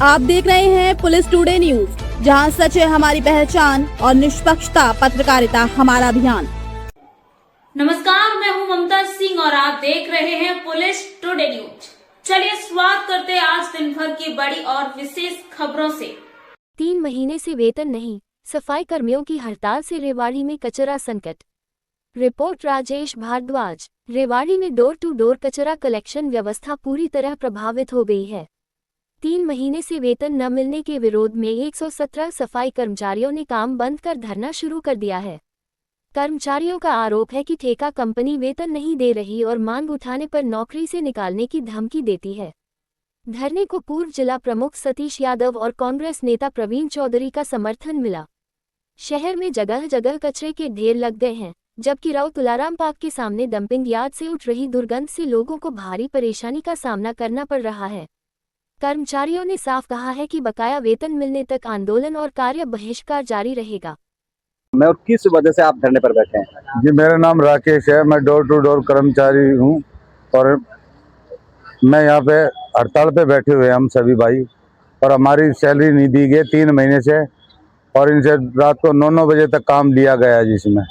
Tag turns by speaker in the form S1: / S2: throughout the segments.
S1: आप देख रहे हैं पुलिस टुडे न्यूज, जहां सच है हमारी पहचान और निष्पक्षता पत्रकारिता हमारा अभियान।
S2: नमस्कार, मैं हूं ममता सिंह और आप देख रहे हैं पुलिस टुडे न्यूज। चलिए शुरुआत करते हैं आज दिन भर की बड़ी और विशेष खबरों से।
S3: 3 महीने से वेतन नहीं, सफाई कर्मियों की हड़ताल से रेवाड़ी में कचरा संकट। रिपोर्ट राजेश भारद्वाज। रेवाड़ी में डोर टू डोर कचरा कलेक्शन व्यवस्था पूरी तरह प्रभावित हो गई है। 3 महीने से वेतन न मिलने के विरोध में 117 सफाई कर्मचारियों ने काम बंद कर धरना शुरू कर दिया है। कर्मचारियों का आरोप है कि ठेका कंपनी वेतन नहीं दे रही और मांग उठाने पर नौकरी से निकालने की धमकी देती है। धरने को पूर्व जिला प्रमुख सतीश यादव और कांग्रेस नेता प्रवीण चौधरी का समर्थन मिला। शहर में जगह जगह कचरे के ढेर लग गए हैं, जबकि राव तुलाराम पार्क के सामने डंपिंग यार्ड से उठ रही दुर्गंध से लोगों को भारी परेशानी का सामना करना पड़ रहा है। कर्मचारियों ने साफ कहा है कि बकाया वेतन मिलने तक आंदोलन और कार्य बहिष्कार जारी रहेगा।
S4: मैं और किस वजह से आप धरने पर बैठे हैं?
S5: जी, मेरा नाम राकेश है। मैं डोर टू डोर कर्मचारी हूँ और मैं यहाँ पे हड़ताल पे बैठे हुए हैं हम सभी भाई, और हमारी सैलरी नहीं दी गई 3 महीने से, और इनसे रात को 9-9 बजे तक काम लिया गया है, जिसमें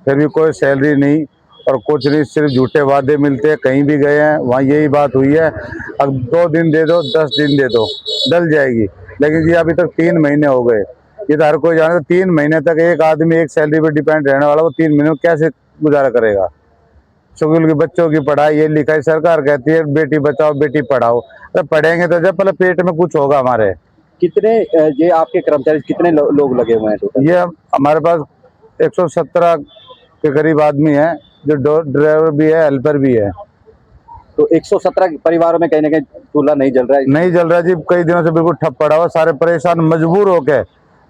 S5: फिर भी कोई सैलरी नहीं और कुछ नहीं, सिर्फ झूठे वादे मिलते हैं। कहीं भी गए हैं वहाँ यही बात हुई है, अब 2 दिन दे दो, 10 दिन दे दो, डल जाएगी। लेकिन जी अभी तक 3 महीने हो गए, ये तो हर कोई जाने। 3 महीने तक एक आदमी एक सैलरी पे डिपेंड रहने वाला, वो 3 महीने में कैसे गुजारा करेगा? स्कूल के बच्चों की पढ़ाई, ये लिखाई, सरकार कहती है बेटी बचाओ बेटी पढ़ाओ, तो पढ़ेंगे तो जब पहले पेट में कुछ होगा हमारे।
S4: कितने ये आपके कर्मचारी कितने लोग लगे हुए हैं टोटल?
S5: ये हमारे पास 117 के करीब आदमी है, जो ड्राइवर भी है, हेल्पर भी है।
S4: तो 117 परिवारों में कहीं ना कहीं चूल्हा नहीं जल रहा है?
S5: नहीं जल रहा जी, कई दिनों से बिल्कुल ठप पड़ा हुआ, सारे परेशान मजबूर होके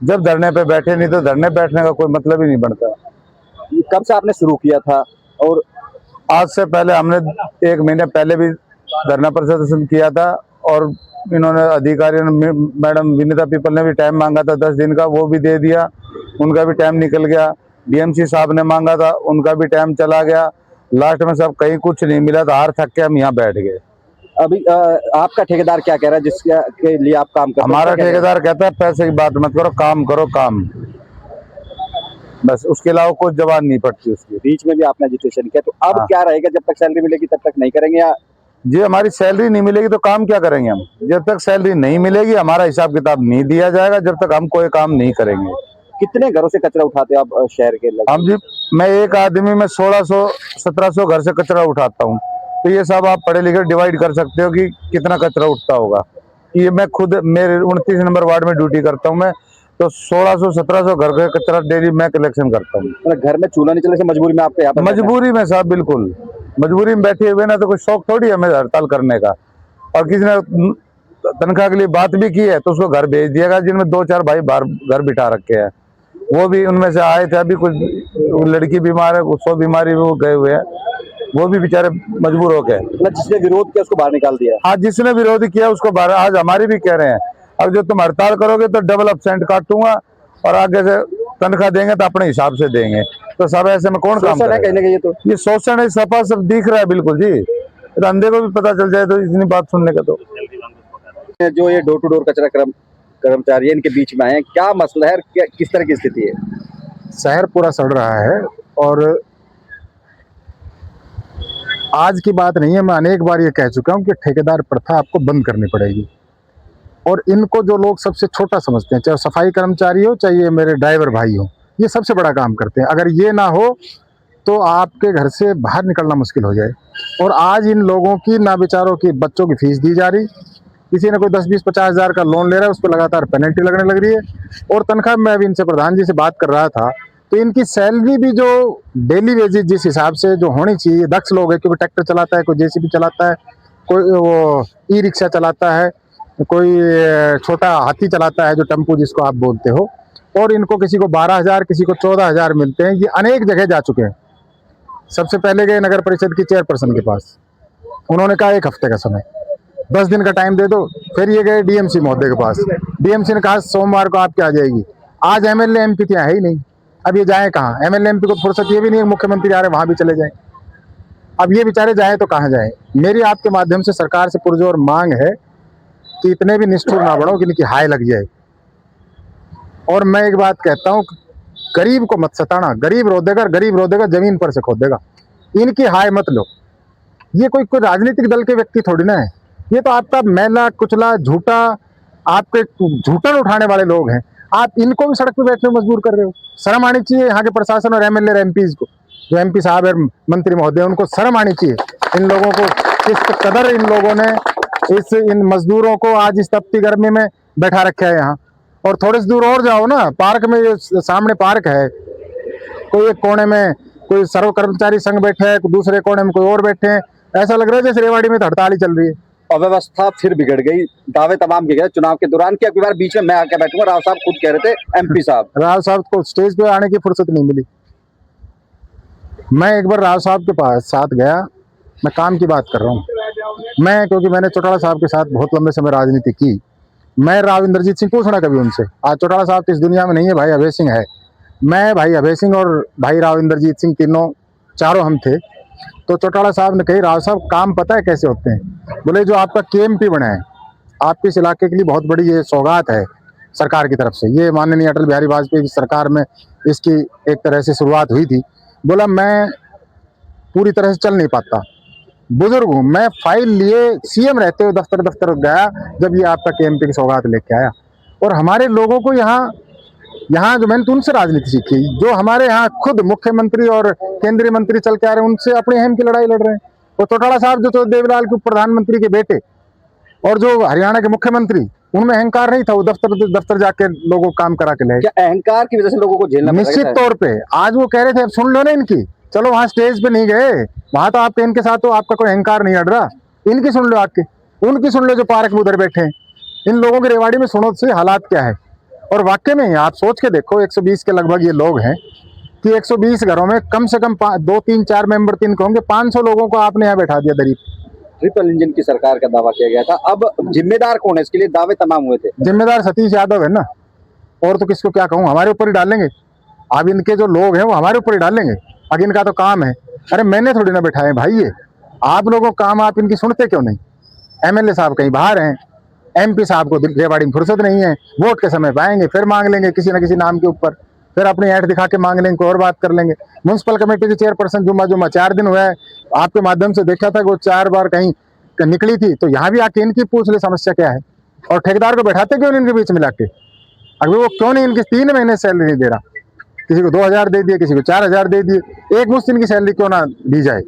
S5: जब धरने पे बैठे, नहीं तो धरने बैठने का कोई मतलब ही नहीं बनता।
S4: कब से आपने शुरू किया था? और
S5: आज से पहले हमने 1 महीने पहले भी धरना प्रदर्शन किया था, और इन्होंने अधिकारियों ने, मैडम विनीता पीपल ने भी टाइम मांगा था 10 दिन का, वो भी दे दिया, उनका भी टाइम निकल गया। डीएमसी साहब ने मांगा था, उनका भी टाइम चला गया। लास्ट में सब कहीं कुछ नहीं मिला, तो हार थक के हम यहाँ बैठ गए।
S4: अभी आपका ठेकेदार क्या कह रहा है जिसके लिए आप काम कर?
S5: हमारा ठेकेदार कहता है पैसे की बात मत करो, काम करो काम, बस उसके अलावा कोई जवाब नहीं पड़ती उसकी।
S4: बीच में भी आपने एजुटेशन किया, तो अब क्या रहेगा? जब तक सैलरी मिलेगी तब तक नहीं करेंगे या?
S5: जी, हमारी सैलरी नहीं मिलेगी तो काम क्या करेंगे हम? जब तक सैलरी नहीं मिलेगी हमारा हिसाब किताब नहीं दिया जाएगा, जब तक हम कोई काम नहीं करेंगे।
S4: कितने घरों से कचरा उठाते हैं आप शहर के लोग?
S5: हम जी, मैं एक आदमी में 1600-1700 घर से कचरा उठाता हूँ, तो ये सब आप पढ़े लिखे डिवाइड कर सकते हो कि कितना कचरा उठता होगा। ये मैं खुद मेरे 29 नंबर वार्ड में ड्यूटी करता हूँ मैं, तो 1600-1700 घर का कचरा डेली मैं कलेक्शन करता हूँ।
S4: मतलब घर में चूल्हा नहीं चलने से मजबूरी में आपके यहाँ पर?
S5: मजबूरी में साहब, बिल्कुल मजबूरी में बैठे हुए ना, तो कोई शौक थोड़ी है हमें हड़ताल करने का। और किसी ने तनख्वाह के लिए बात भी की है तो उसको घर भेज दिएगा, जिनमें 2-4 भाई बाहर घर बिठा रखे हैं, वो भी उनमें से आए थे। अभी कुछ लड़की बीमार है, कुछ बीमारी में वो गए हुए हैं, वो भी बेचारे मजबूर हो गए।
S4: मतलब जिसने विरोध किया उसको बाहर निकाल दिया?
S5: हाँ, जिसने विरोध किया उसको बाहर। आज हमारी भी कह रहे हैं, अब जो तुम हड़ताल करोगे तो डबल अपसेंट काटूंगा, और आगे से तनख्वाह देंगे तो अपने हिसाब से देंगे। तो सब ऐसे में कौन काम करेगा?
S4: कहीं ना कहीं
S5: ये शोषण है, सफा सब दिख रहा है बिल्कुल जी, तो अंधे को भी पता चल जाए तो इतनी बात सुनने का। तो
S4: जो ये डोर टू डोर कचरा कर्मचारी है, इनके बीच में आए, क्या मसला है, किस तरह की स्थिति है?
S6: शहर पूरा सड़ रहा है, और आज की बात नहीं है, मैं अनेक बार ये कह चुका हूँ कि ठेकेदार प्रथा आपको बंद करनी पड़ेगी। और इनको जो लोग सबसे छोटा समझते हैं, चाहे सफाई कर्मचारी हो चाहे ये मेरे ड्राइवर भाई हो, ये सबसे बड़ा काम करते हैं। अगर ये ना हो तो आपके घर से बाहर निकलना मुश्किल हो जाए। और आज इन लोगों की ना बेचारों की बच्चों की फीस दी जा रही, किसी ने कोई 10-20-50 हज़ार का लोन ले रहा है, उस पर लगातार पेनल्टी लगने लग रही है। और तनख्वाह, मैं अभी इनसे प्रधान जी से बात कर रहा था, तो इनकी सैलरी भी जो डेली वेजेस जिस हिसाब से जो होनी चाहिए, दक्ष लोग है, कोई ट्रैक्टर चलाता है, कोई जेसीबी चलाता है, कोई वो ई रिक्शा चलाता है, कोई छोटा हाथी चलाता है जो टेम्पो जिसको आप बोलते हो, और इनको किसी को 12,000 किसी को 14,000 मिलते हैं। ये अनेक जगह जा चुके हैं। सबसे पहले गए नगर परिषद की चेयरपर्सन के पास, उन्होंने कहा 1 हफ्ते का समय, 10 दिन का टाइम दे दो। फिर ये गए डीएमसी महोदय के पास, डीएमसी ने कहा सोमवार को आपके आ जाएगी। आज एमएलए एमपी तो है ही नहीं, अब ये जाए कहाँ? एमएलए एमपी को फुर्सत ये भी नहीं, मुख्यमंत्री आ रहे वहां भी चले जाए। अब ये बेचारे जाए तो कहाँ जाए? मेरी आपके माध्यम से सरकार से पुरजोर मांग है कि इतने भी निष्ठुर ना बढ़ो कि इनकी हाय लग जाए। और मैं एक बात कहता हूँ, गरीब को मत सताना, गरीब रो देगा जमीन पर से खोदेगा। इनकी हाय मत लो। ये कोई राजनीतिक दल के व्यक्ति थोड़ी ना है, ये तो आपका मैला कुचला झूठा, आपके झूठन उठाने वाले लोग हैं। आप इनको भी सड़क पे बैठने में मजबूर कर रहे हो। शर्म आनी चाहिए यहाँ के प्रशासन और एमएलए और एमपीज को, जो एमपी साहब और मंत्री महोदय, उनको शर्म आनी चाहिए। इन लोगों को किस कदर इन लोगों ने इन मजदूरों को आज इस तपती गर्मी में बैठा रखा है यहाँ। और थोड़े से दूर और जाओ ना, पार्क में, जो सामने पार्क है, कोई एक कोने में कोई सर्व कर्मचारी संघ बैठे है, दूसरे कोने में कोई और बैठे हैं। ऐसा लग रहा है जैसे रेवाड़ी में तो हड़ताल ही चल रही है।
S4: अव्यवस्था फिर बिगड़ गई, दावे तमाम किए गए चुनाव के दौरान कि अगली बार बीच में मैं आके बैठूंगा। राव साहब खुद कह रहे थे, एमपी साहब।
S6: राव साहब को स्टेज पे आने की फुर्सत नहीं मिली। मैं एक बार राव साहब के पास साथ गया, मैं काम की बात कर रहा हूँ मैं, क्योंकि मैंने चौटाला साहब के साथ बहुत लंबे समय राजनीति की। मैं राव इंद्रजीत सिंह पूछना कभी उनसे, आज चौटाला साहब तो इस दुनिया में नहीं है, भाई अभय सिंह है। मैं, भाई अभय सिंह और भाई राव इंद्रजीत सिंह, चारों हम थे। तो चौटाला साहब ने कही, राव साहब काम पता है कैसे होते हैं? बोले जो आपका केएमपी बना है, आपके इस इलाके के लिए बहुत बड़ी ये सौगात है सरकार की तरफ से। ये माननीय अटल बिहारी वाजपेयी की सरकार में इसकी एक तरह से शुरुआत हुई थी। बोला मैं पूरी तरह से चल नहीं पाता, बुजुर्ग हूँ, मैं फाइल लिए सीएम रहते हुए दफ्तर दफ्तर गया जब ये आपका केएमपी की सौगात लेके आया। और हमारे लोगों को यहाँ जो मैंने तो उनसे राजनीति सीखी, जो हमारे यहाँ खुद मुख्यमंत्री और केंद्रीय मंत्री चल के आ रहे हैं, उनसे अपने अहम की लड़ाई लड़ रहे हैं। और चौटाला साहब जो तो देवीलाल के प्रधानमंत्री के बेटे और जो हरियाणा के मुख्यमंत्री, उनमें अहंकार नहीं था, वो दफ्तर जाके लोगों को काम करा के ले।
S4: क्या अहंकार की वजह से लोगों को झेलना पड़ रहा है?
S6: निश्चित तौर पे आज वो कह रहे थे, अब सुन लो ना इनकी, चलो वहां स्टेज पे नहीं गए, वहां तो आपके इनके साथ तो आपका कोई अहंकार नहीं अड़ रहा, इनकी सुन लो, आके उनकी सुन लो जो पार्क में उधर बैठे हैं। इन लोगों की रेवाड़ी में सुनो से हालात क्या है। और वाकई में आप सोच के देखो, 120 के लगभग ये लोग हैं कि 120 घरों में कम से कम 2, 3, 4 मेंबर तो इनके होंगे। 500 लोगों को आपने यहाँ बैठा दिया दरीब।
S4: ट्रिपल इंजन की सरकार का दावा किया गया था, अब जिम्मेदार कौन है इसके लिए? दावे तमाम हुए थे।
S6: जिम्मेदार सतीश यादव है ना, और तो किसको क्या कहूँ, हमारे ऊपर ही डालेंगे। अब इनके जो लोग हैं वो हमारे ऊपर ही डालेंगे, अब इनका तो काम है। अरे मैंने थोड़ी ना बैठाए भाई, ये आप लोगों का काम, आप इनकी सुनते क्यों नहीं? एमएलए साहब कहीं बाहर हैं, एमपी साहब को रेवाड़ी में फुर्सत नहीं है, वोट के समय पाएंगे फिर मांग लेंगे किसी न किसी नाम के ऊपर, फिर अपनी ऐड दिखा के मांग लेंगे, और बात कर लेंगे। म्युनिसिपल कमेटी की चेयरपर्सन जुम्मा 4 दिन हुआ है, आपके माध्यम से देखा था वो 4 बार कहीं निकली थी, तो यहाँ भी आके इनकी पूछ ले समस्या क्या है। और ठेकेदार को बैठाते क्यों इनके बीच में लाके? अगर वो क्यों नहीं इनकी 3 महीने सैलरी नहीं दे रहा, किसी को 2000 दे दिए, किसी को 4000 दे दिए, एक मुश्त इनकी सैलरी क्यों ना दी जाए?